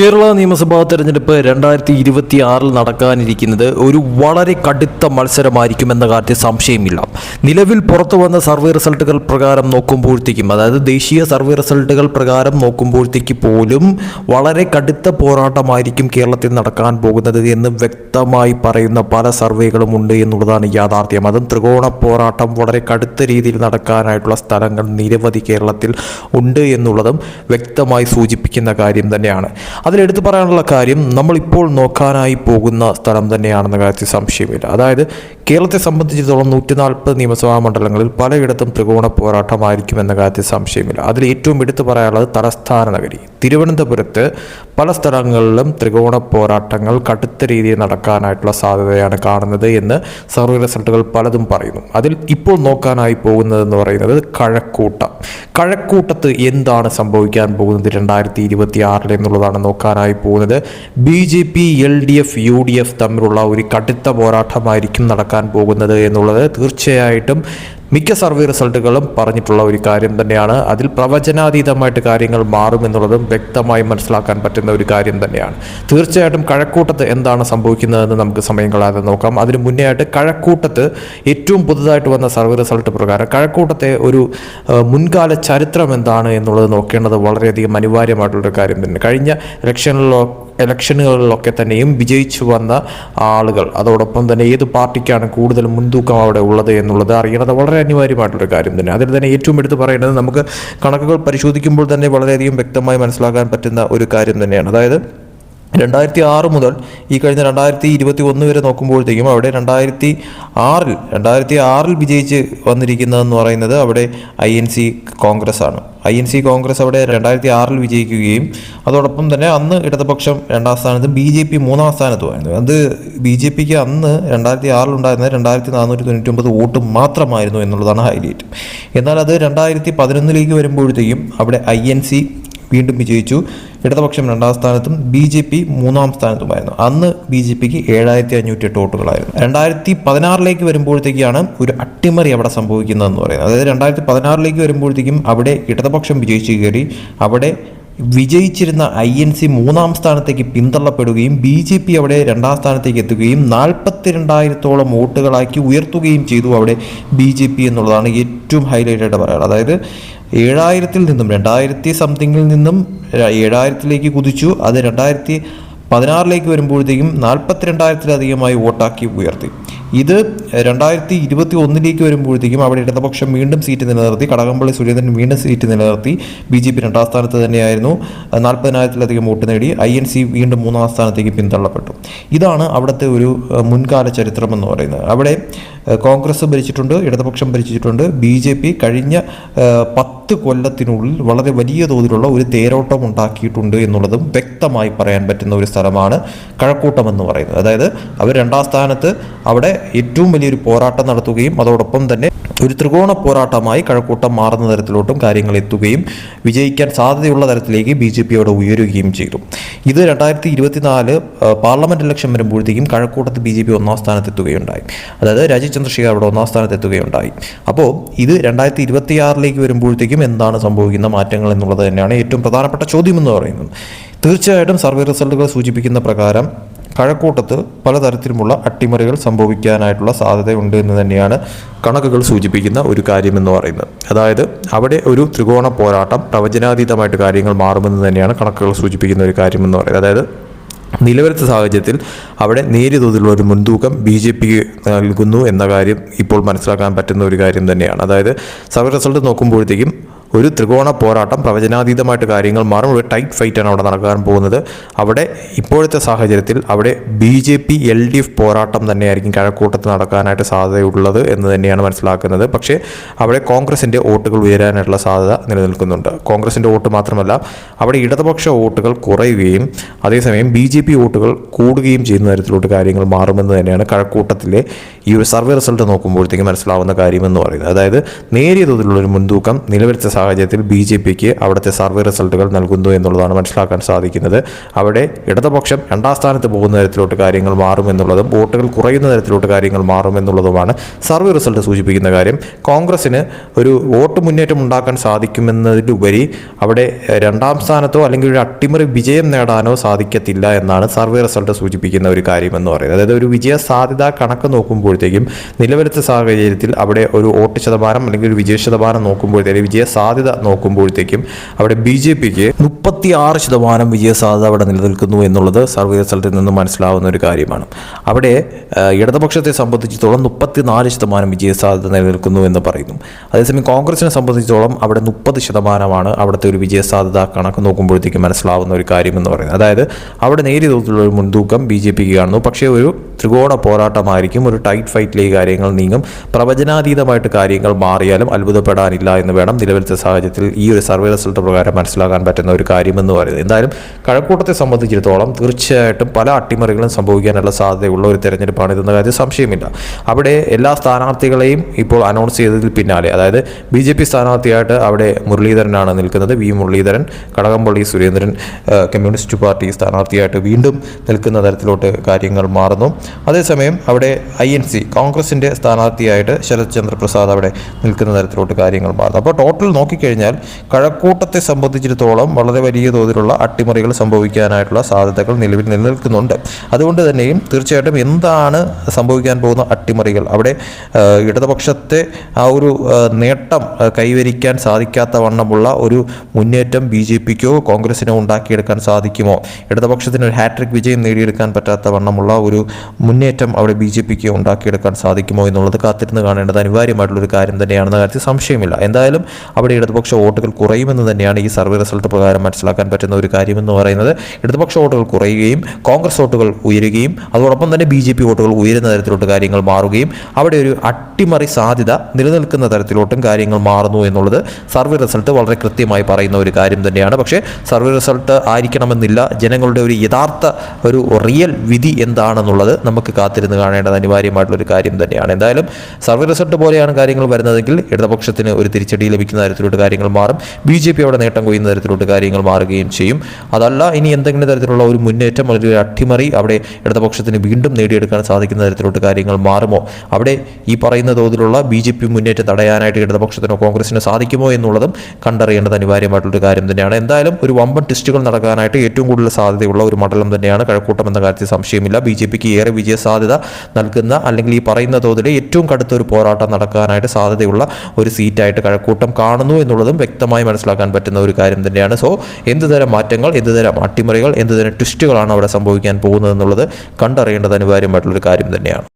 കേരള നിയമസഭാ തെരഞ്ഞെടുപ്പ് 2026 നടക്കാനിരിക്കുന്നത് ഒരു വളരെ കടുത്ത മത്സരമായിരിക്കുമെന്ന കാര്യത്തിൽ സംശയമില്ല. നിലവിൽ പുറത്തു വന്ന സർവേ റിസൾട്ടുകൾ പ്രകാരം നോക്കുമ്പോഴത്തേക്കും, അതായത് ദേശീയ സർവേ റിസൾട്ടുകൾ പ്രകാരം നോക്കുമ്പോഴത്തേക്ക് പോലും വളരെ കടുത്ത പോരാട്ടമായിരിക്കും കേരളത്തിൽ നടക്കാൻ പോകുന്നത് എന്ന് വ്യക്തമായി പറയുന്ന പല സർവേകളും ഉണ്ട് എന്നുള്ളതാണ് യാഥാർത്ഥ്യം. അതും ത്രികോണ പോരാട്ടം വളരെ കടുത്ത രീതിയിൽ നടക്കാനായിട്ടുള്ള സ്ഥലങ്ങൾ നിരവധി കേരളത്തിൽ ഉണ്ട് എന്നുള്ളതും വ്യക്തമായി സൂചിപ്പിക്കുന്ന കാര്യം തന്നെയാണ്. അതിലെടുത്ത് പറയാനുള്ള കാര്യം, നമ്മളിപ്പോൾ നോക്കാനായി പോകുന്ന സ്ഥലം തന്നെയാണെന്ന കാര്യത്തിൽ സംശയമില്ല. അതായത് കേരളത്തെ സംബന്ധിച്ചിടത്തോളം 140 നിയമസഭാ മണ്ഡലങ്ങളിൽ പലയിടത്തും ത്രികോണ പോരാട്ടമായിരിക്കുമെന്ന കാര്യത്തിൽ സംശയമില്ല. അതിൽ ഏറ്റവും എടുത്തു പറയാനുള്ളത് തലസ്ഥാന നഗരി തിരുവനന്തപുരത്ത് പല സ്ഥലങ്ങളിലും ത്രികോണ പോരാട്ടങ്ങൾ കടുത്ത രീതിയിൽ നടക്കാനായിട്ടുള്ള സാധ്യതയാണ് കാണുന്നത് എന്ന് സർവേ റിസൾട്ടുകൾ പലതും പറയുന്നു. അതിൽ ഇപ്പോൾ നോക്കാനായി പോകുന്നതെന്ന് പറയുന്നത് കഴക്കൂട്ടത്ത് എന്താണ് സംഭവിക്കാൻ പോകുന്നത് 2026 എന്നുള്ളതാണ് നോക്കാനായി പോകുന്നത്. BJP, LDF, UDF തമ്മിലുള്ള ഒരു കടുത്ത പോരാട്ടമായിരിക്കും നടക്കാൻ പോകുന്നത് എന്നുള്ളത് തീർച്ചയായിട്ടും മിക്ക സർവേ റിസൾട്ടുകളും പറഞ്ഞിട്ടുള്ള ഒരു കാര്യം തന്നെയാണ്. അതിൽ പ്രവചനാതീതമായിട്ട് കാര്യങ്ങൾ മാറുമെന്നുള്ളതും വ്യക്തമായി മനസ്സിലാക്കാൻ പറ്റുന്ന ഒരു കാര്യം തന്നെയാണ്. തീർച്ചയായിട്ടും കഴക്കൂട്ടത്ത് എന്താണ് സംഭവിക്കുന്നതെന്ന് നമുക്ക് സമയം കളയാതെ നോക്കാം. അതിന് മുന്നേ ആയിട്ട് കഴക്കൂട്ടത്ത് ഏറ്റവും പുതുതായിട്ട് വന്ന സർവേ റിസൾട്ട് പ്രകാരം കഴക്കൂട്ടത്തെ ഒരു മുൻകാല ചരിത്രം എന്താണ് എന്നുള്ളത് നോക്കേണ്ടത് വളരെയധികം അനിവാര്യമായിട്ടുള്ളൊരു കാര്യം തന്നെ. കഴിഞ്ഞ ഇലക്ഷനുകളിലൊക്കെ തന്നെയും വിജയിച്ചു വന്ന ആളുകൾ, അതോടൊപ്പം തന്നെ ഏത് പാർട്ടിക്കാണ് കൂടുതൽ മുൻതൂക്കം അവിടെ ഉള്ളത് എന്നുള്ളത് അറിയണത് വളരെ അനിവാര്യമായിട്ടുള്ളൊരു കാര്യം തന്നെ. അതിൽ തന്നെ ഏറ്റവും എടുത്ത് പറയേണ്ടത്, നമുക്ക് കണക്കുകൾ പരിശോധിക്കുമ്പോൾ തന്നെ വളരെയധികം വ്യക്തമായി മനസ്സിലാക്കാൻ പറ്റുന്ന ഒരു കാര്യം തന്നെയാണ്. അതായത് 2006 മുതൽ ഈ കഴിഞ്ഞ 2021 വരെ നോക്കുമ്പോഴത്തേക്കും അവിടെ 2006 വിജയിച്ച് വന്നിരിക്കുന്നതെന്ന് പറയുന്നത് അവിടെ INC കോൺഗ്രസ് ആണ്. INC കോൺഗ്രസ് അവിടെ 2006 വിജയിക്കുകയും അതോടൊപ്പം തന്നെ അന്ന് ഇടതുപക്ഷം 2ാം സ്ഥാനത്തും BJP 3ാം സ്ഥാനത്തുമായിരുന്നു. അത് BJPക്ക് അന്ന് 2006 ഉണ്ടായിരുന്നത് 2499 വോട്ട് മാത്രമായിരുന്നു എന്നുള്ളതാണ് ഹൈലൈറ്റ്. എന്നാൽ അത് 2011 വരുമ്പോഴത്തേക്കും അവിടെ INC വീണ്ടും വിജയിച്ചു. ഇടതുപക്ഷം 2ാം സ്ഥാനത്തും BJP 3ാം സ്ഥാനത്തുമായിരുന്നു. അന്ന് BJPക്ക് 7508 വോട്ടുകളായിരുന്നു. 2016 വരുമ്പോഴത്തേക്കാണ് ഒരു അട്ടിമറി അവിടെ സംഭവിക്കുന്നതെന്ന് പറയുന്നത്. അതായത് 2016 വരുമ്പോഴത്തേക്കും അവിടെ ഇടതുപക്ഷം വിജയിച്ചു കയറി. അവിടെ വിജയിച്ചിരുന്ന INC 3ാം സ്ഥാനത്തേക്ക് പിന്തള്ളപ്പെടുകയും BJP അവിടെ 2ാം സ്ഥാനത്തേക്ക് എത്തുകയും 42,000 വോട്ടുകളാക്കി ഉയർത്തുകയും ചെയ്തു അവിടെ BJP എന്നുള്ളതാണ് ഏറ്റവും ഹൈലൈറ്റ് ആയിട്ട് പറയാറ്. അതായത് 7,000-ൽ നിന്നും 2000 സംതിങ്ങിൽ നിന്നും 7,000-ലേക്ക് കുതിച്ചു. അത് 2016 വരുമ്പോഴത്തേക്കും 42,000-ലധികമായി വോട്ടാക്കി ഉയർത്തി. ഇത് 2021 വരുമ്പോഴത്തേക്കും അവിടെ ഇടതുപക്ഷം വീണ്ടും സീറ്റ് നിലനിർത്തി. കടകംപള്ളി സുരേന്ദ്രൻ വീണ്ടും സീറ്റ് നിലനിർത്തി. BJP 2ാം സ്ഥാനത്ത് തന്നെയായിരുന്നു, 40,000-ലധികം വോട്ട് നേടി. INC വീണ്ടും 3ാം സ്ഥാനത്തേക്ക് പിന്തള്ളപ്പെട്ടു. ഇതാണ് അവിടുത്തെ ഒരു മുൻകാല ചരിത്രം എന്ന് പറയുന്നത്. അവിടെ കോൺഗ്രസ് ഭരിച്ചിട്ടുണ്ട്, ഇടതുപക്ഷം ഭരിച്ചിട്ടുണ്ട്. BJP കഴിഞ്ഞ 10 കൊല്ലത്തിനുള്ളിൽ വളരെ വലിയ തോതിലുള്ള ഒരു തേരോട്ടം ഉണ്ടാക്കിയിട്ടുണ്ട് എന്നുള്ളതും വ്യക്തമായി പറയാൻ പറ്റുന്ന ഒരു സ്ഥലമാണ് കഴക്കൂട്ടം എന്ന് പറയുന്നത്. അതായത് അവർ 2ാം സ്ഥാനത്ത് അവിടെ ഏറ്റവും വലിയൊരു പോരാട്ടം നടത്തുകയും അതോടൊപ്പം തന്നെ ഒരു ത്രികോണ പോരാട്ടമായി കഴക്കൂട്ടം മാറുന്ന തരത്തിലോട്ടും കാര്യങ്ങൾ എത്തുകയും വിജയിക്കാൻ സാധ്യതയുള്ള തരത്തിലേക്ക് BJP അവിടെ ഉയരുകയും ചെയ്തു. ഇത് 2024 പാർലമെന്റ് ഇലക്ഷൻ വരുമ്പോഴത്തേക്കും കഴക്കൂട്ടത്ത് BJP 1ാം സ്ഥാനത്തെത്തുകയുണ്ടായി. അതായത് രാജീവ് ചന്ദ്രശേഖർ അവിടെ 1ാം സ്ഥാനത്തെത്തുകയുണ്ടായി. അപ്പോൾ ഇത് 2026 വരുമ്പോഴത്തേക്കും എന്താണ് സംഭവിക്കുന്ന മാറ്റങ്ങൾ എന്നുള്ളത് തന്നെയാണ് ഏറ്റവും പ്രധാനപ്പെട്ട ചോദ്യം എന്ന് പറയുന്നത്. തീർച്ചയായിട്ടും സർവേ റിസൾട്ടുകൾ സൂചിപ്പിക്കുന്ന പ്രകാരം കഴക്കൂട്ടത്ത് പലതരത്തിലുമുള്ള അട്ടിമറികൾ സംഭവിക്കാനായിട്ടുള്ള സാധ്യതയുണ്ട് എന്ന് തന്നെയാണ് കണക്കുകൾ സൂചിപ്പിക്കുന്ന ഒരു കാര്യമെന്ന് പറയുന്നത്. അതായത് അവിടെ ഒരു ത്രികോണ പോരാട്ടം പ്രവചനാതീതമായിട്ട് കാര്യങ്ങൾ മാറുമെന്ന് തന്നെയാണ് കണക്കുകൾ സൂചിപ്പിക്കുന്ന ഒരു കാര്യമെന്ന് പറയുന്നത്. അതായത് നിലവിലത്തെ സാഹചര്യത്തിൽ അവിടെ നേരിയ തോതിലുള്ള ഒരു മുൻതൂക്കം BJPക്ക് നൽകുന്നു എന്ന കാര്യം ഇപ്പോൾ മനസ്സിലാക്കാൻ പറ്റുന്ന ഒരു കാര്യം തന്നെയാണ്. അതായത് സർവേ റിസൾട്ട് നോക്കുമ്പോഴത്തേക്കും ഒരു ത്രികോണ പോരാട്ടം പ്രവചനാതീതമായിട്ട് കാര്യങ്ങൾ മാറും. ഒരു ടൈറ്റ് ഫൈറ്റാണ് അവിടെ നടക്കാൻ പോകുന്നത്. അവിടെ ഇപ്പോഴത്തെ സാഹചര്യത്തിൽ അവിടെ BJP LDF പോരാട്ടം തന്നെയായിരിക്കും കഴക്കൂട്ടത്ത് നടക്കാനായിട്ട് സാധ്യതയുള്ളത് എന്ന് തന്നെയാണ് മനസ്സിലാക്കുന്നത്. പക്ഷേ അവിടെ കോൺഗ്രസിൻ്റെ വോട്ടുകൾ ഉയരാനായിട്ടുള്ള സാധ്യത നിലനിൽക്കുന്നുണ്ട്. കോൺഗ്രസിൻ്റെ വോട്ട് മാത്രമല്ല, അവിടെ ഇടതുപക്ഷ വോട്ടുകൾ കുറയുകയും അതേസമയം BJP വോട്ടുകൾ കൂടുകയും ചെയ്യുന്ന തരത്തിലോട്ട് കാര്യങ്ങൾ മാറുമെന്ന് തന്നെയാണ് കഴക്കൂട്ടത്തിലെ ഈ ഒരു സർവേ റിസൾട്ട് നോക്കുമ്പോഴത്തേക്കും മനസ്സിലാവുന്ന കാര്യമെന്ന് പറയുന്നത്. അതായത് നേരിയ തോതിലുള്ളൊരു മുൻതൂക്കം നിലവിലത്തെ സാഹചര്യത്തിൽ BJPക്ക് അവിടുത്തെ സർവേ റിസൾട്ടുകൾ നൽകുന്നു എന്നുള്ളതാണ് മനസ്സിലാക്കാൻ സാധിക്കുന്നത്. അവിടെ ഇടതുപക്ഷം രണ്ടാം സ്ഥാനത്ത് പോകുന്ന തരത്തിലോട്ട് കാര്യങ്ങൾ മാറുമെന്നുള്ളതും വോട്ടുകൾ കുറയുന്ന തരത്തിലോട്ട് കാര്യങ്ങൾ മാറുമെന്നുള്ളതുമാണ് സർവേ റിസൾട്ട് സൂചിപ്പിക്കുന്ന കാര്യം. കോൺഗ്രസിന് ഒരു വോട്ട് മുന്നേറ്റം ഉണ്ടാക്കാൻ സാധിക്കുമെന്നതിലുപരി അവിടെ രണ്ടാം സ്ഥാനത്തോ അല്ലെങ്കിൽ ഒരു അട്ടിമറി വിജയം നേടാനോ സാധിക്കത്തില്ല എന്നാണ് സർവേ റിസൾട്ട് സൂചിപ്പിക്കുന്ന ഒരു കാര്യം എന്ന് പറയുന്നത്. അതായത് ഒരു വിജയ സാധ്യത കണക്ക് നോക്കുമ്പോഴത്തേക്കും നിലവിലത്തെ സാഹചര്യത്തിൽ അവിടെ ഒരു വോട്ട് ശതമാനം അല്ലെങ്കിൽ ഒരു വിജയ ശതമാനം നോക്കുമ്പോഴത്തേക്കും വിജയ സാധ്യത നോക്കുമ്പോഴത്തേക്കും അവിടെ BJPക്ക് 36% വിജയ സാധ്യത അവിടെ നിലനിൽക്കുന്നു എന്നുള്ളത് സർവേ റിസൾട്ടിൽ നിന്ന് മനസ്സിലാവുന്ന ഒരു കാര്യമാണ്. അവിടെ ഇടതുപക്ഷത്തെ സംബന്ധിച്ചിടത്തോളം 34% വിജയ സാധ്യത നിലനിൽക്കുന്നു എന്ന് പറയുന്നു. അതേസമയം കോൺഗ്രസിനെ സംബന്ധിച്ചിടത്തോളം അവിടെ 30% അവിടുത്തെ ഒരു വിജയ സാധ്യത കണക്ക് നോക്കുമ്പോഴത്തേക്ക് മനസ്സിലാവുന്ന ഒരു കാര്യം എന്ന് പറയുന്നത്. അതായത് അവിടെ നേരിയ തോതിലുള്ള ഒരു മുൻതൂക്കം BJPക്ക് കാണുന്നു. പക്ഷേ ഒരു ത്രികോണ പോരാട്ടമായിരിക്കും, ഒരു ടൈറ്റ് ഫൈറ്റിലേക്ക് കാര്യങ്ങൾ നീങ്ങും. പ്രവചനാതീതമായിട്ട് കാര്യങ്ങൾ മാറിയാലും അത്ഭുതപ്പെടാനില്ല എന്ന് വേണം നിലവിലത്തെ സാഹചര്യത്തിൽ ഈ ഒരു സർവേ റിസൾട്ട് പ്രകാരം മനസ്സിലാക്കാൻ പറ്റുന്ന ഒരു കാര്യമെന്ന് പറയുന്നത്. എന്തായാലും കഴക്കൂട്ടത്തെ സംബന്ധിച്ചിടത്തോളം തീർച്ചയായിട്ടും പല അട്ടിമറികളും സംഭവിക്കാനുള്ള സാധ്യതയുള്ള ഒരു തെരഞ്ഞെടുപ്പാണ് ഇതെന്ന കാര്യം സംശയമില്ല. അവിടെ എല്ലാ സ്ഥാനാർത്ഥികളെയും ഇപ്പോൾ അനൗൺസ് ചെയ്തതിൽ പിന്നാലെ, അതായത് BJP സ്ഥാനാർത്ഥിയായിട്ട് അവിടെ മുരളീധരനാണ് നിൽക്കുന്നത്. മുരളീധരൻ, കടകംപള്ളി സുരേന്ദ്രൻ കമ്മ്യൂണിസ്റ്റ് പാർട്ടി സ്ഥാനാർത്ഥിയായിട്ട് വീണ്ടും നിൽക്കുന്ന തരത്തിലോട്ട് കാര്യങ്ങൾ മാറുന്നു. അതേസമയം അവിടെ INC കോൺഗ്രസിൻ്റെ സ്ഥാനാർത്ഥിയായിട്ട് ശരത് ചന്ദ്ര പ്രസാദ് അവിടെ നിൽക്കുന്ന തരത്തിലോട്ട് കാര്യങ്ങൾ മാറുന്നു. അപ്പോൾ ടോട്ടൽ നോക്കിക്കഴിഞ്ഞാൽ കഴക്കൂട്ടത്തെ സംബന്ധിച്ചിടത്തോളം വളരെ വലിയ തോതിലുള്ള അട്ടിമറികൾ സംഭവിക്കാനായിട്ടുള്ള സാധ്യതകൾ നിലവിൽ നിലനിൽക്കുന്നുണ്ട്. അതുകൊണ്ട് തന്നെയും തീർച്ചയായിട്ടും എന്താണ് സംഭവിക്കാൻ പോകുന്ന അട്ടിമറികൾ, അവിടെ ഇടതുപക്ഷത്തെ ആ ഒരു നേട്ടം കൈവരിക്കാൻ സാധിക്കാത്ത വണ്ണമുള്ള ഒരു മുന്നേറ്റം BJPക്കോ കോൺഗ്രസിനോ ഉണ്ടാക്കിയെടുക്കാൻ സാധിക്കുമോ, ഇടതുപക്ഷത്തിന് ഒരു ഹാട്രിക് വിജയം നേടിയെടുക്കാൻ പറ്റാത്ത വണ്ണമുള്ള ഒരു മുന്നേറ്റം അവിടെ BJPക്ക് ഉണ്ടാക്കിയെടുക്കാൻ സാധിക്കുമോ എന്നുള്ളത് കാത്തിരുന്ന് കാണേണ്ടത് അനിവാര്യമായിട്ടുള്ളൊരു കാര്യം തന്നെയാണെന്ന കാര്യത്തിൽ സംശയമില്ല. എന്തായാലും അവിടെ ഇടതുപക്ഷ വോട്ടുകൾ കുറയുമെന്ന് തന്നെയാണ് ഈ സർവേ റിസൾട്ട് പ്രകാരം മനസ്സിലാക്കാൻ പറ്റുന്ന ഒരു കാര്യമെന്ന് പറയുന്നത്. ഇടതുപക്ഷ വോട്ടുകൾ കുറയുകയും കോൺഗ്രസ് വോട്ടുകൾ ഉയരുകയും അതോടൊപ്പം തന്നെ BJP വോട്ടുകൾ ഉയരുന്ന തരത്തിലോട്ട് കാര്യങ്ങൾ മാറുകയും അവിടെ ഒരു അട്ടിമറി സാധ്യത നിലനിൽക്കുന്ന തരത്തിലോട്ടും കാര്യങ്ങൾ മാറുന്നു എന്നുള്ളത് സർവേ റിസൾട്ട് വളരെ കൃത്യമായി പറയുന്ന ഒരു കാര്യം തന്നെയാണ്. പക്ഷേ സർവേ റിസൾട്ട് ആയിരിക്കണമെന്നില്ല, ജനങ്ങളുടെ ഒരു യഥാർത്ഥ ഒരു റിയൽ വിധി എന്താണെന്നുള്ളത് നമുക്ക് കാത്തിരുന്ന് കാണേണ്ടത് അനിവാര്യമായിട്ടുള്ളൊരു കാര്യം തന്നെയാണ്. എന്തായാലും സർവേ റിസൾട്ട് പോലെയാണ് കാര്യങ്ങൾ വരുന്നതെങ്കിൽ ഇടതുപക്ഷത്തിന് ഒരു തിരിച്ചടി ലഭിക്കുന്ന തരത്തിലോട്ട് കാര്യങ്ങൾ മാറും, BJP അവിടെ നേട്ടം കൊയ്യുന്ന തരത്തിലോട്ട് കാര്യങ്ങൾ മാറുകയും ചെയ്യും. അതല്ല ഇനി എന്തെങ്കിലും തരത്തിലുള്ള ഒരു മുന്നേറ്റം, ഒരു അട്ടിമറി അവിടെ ഇടതുപക്ഷത്തിന് വീണ്ടും നേടിയെടുക്കാൻ സാധിക്കുന്ന തരത്തിലോട്ട് കാര്യങ്ങൾ മാറുമോ, അവിടെ ഈ പറയുന്ന തോതിലുള്ള BJP മുന്നേറ്റം തടയാനായിട്ട് ഇടതുപക്ഷത്തിനോ കോൺഗ്രസിനോ സാധിക്കുമോ എന്നുള്ളതും കണ്ടറിയേണ്ടത് അനിവാര്യമായിട്ടുള്ളൊരു കാര്യം തന്നെയാണ്. എന്തായാലും ഒരു വമ്പൻ ടെസ്റ്റുകൾ നടക്കാനായിട്ട് ഏറ്റവും കൂടുതൽ സാധ്യതയുള്ള ഒരു മണ്ഡലം തന്നെയാണ് കഴക്കൂട്ടം എന്ന കാര്യത്തിൽ സംശയമില്ല. BJPക്ക് ഏറെ വിജയ സാധ്യത നൽകുന്ന അല്ലെങ്കിൽ ഈ പറയുന്ന തോതിൽ ഏറ്റവും കടുത്തൊരു പോരാട്ടം നടക്കാനായിട്ട് സാധ്യതയുള്ള ഒരു സീറ്റായിട്ട് കഴക്കൂട്ടം കാണുന്നു എന്നുള്ളതും വ്യക്തമായി മനസ്സിലാക്കാൻ പറ്റുന്ന ഒരു കാര്യം തന്നെയാണ്. സോ എന്തുതരം മാറ്റങ്ങൾ, എന്തുതരം അട്ടിമറികൾ, എന്തുതരം ട്വിസ്റ്റുകളാണ് അവിടെ സംഭവിക്കാൻ പോകുന്നത് എന്നുള്ളത് കണ്ടറിയേണ്ടത് അനിവാര്യമായിട്ടുള്ളൊരു കാര്യം തന്നെയാണ്.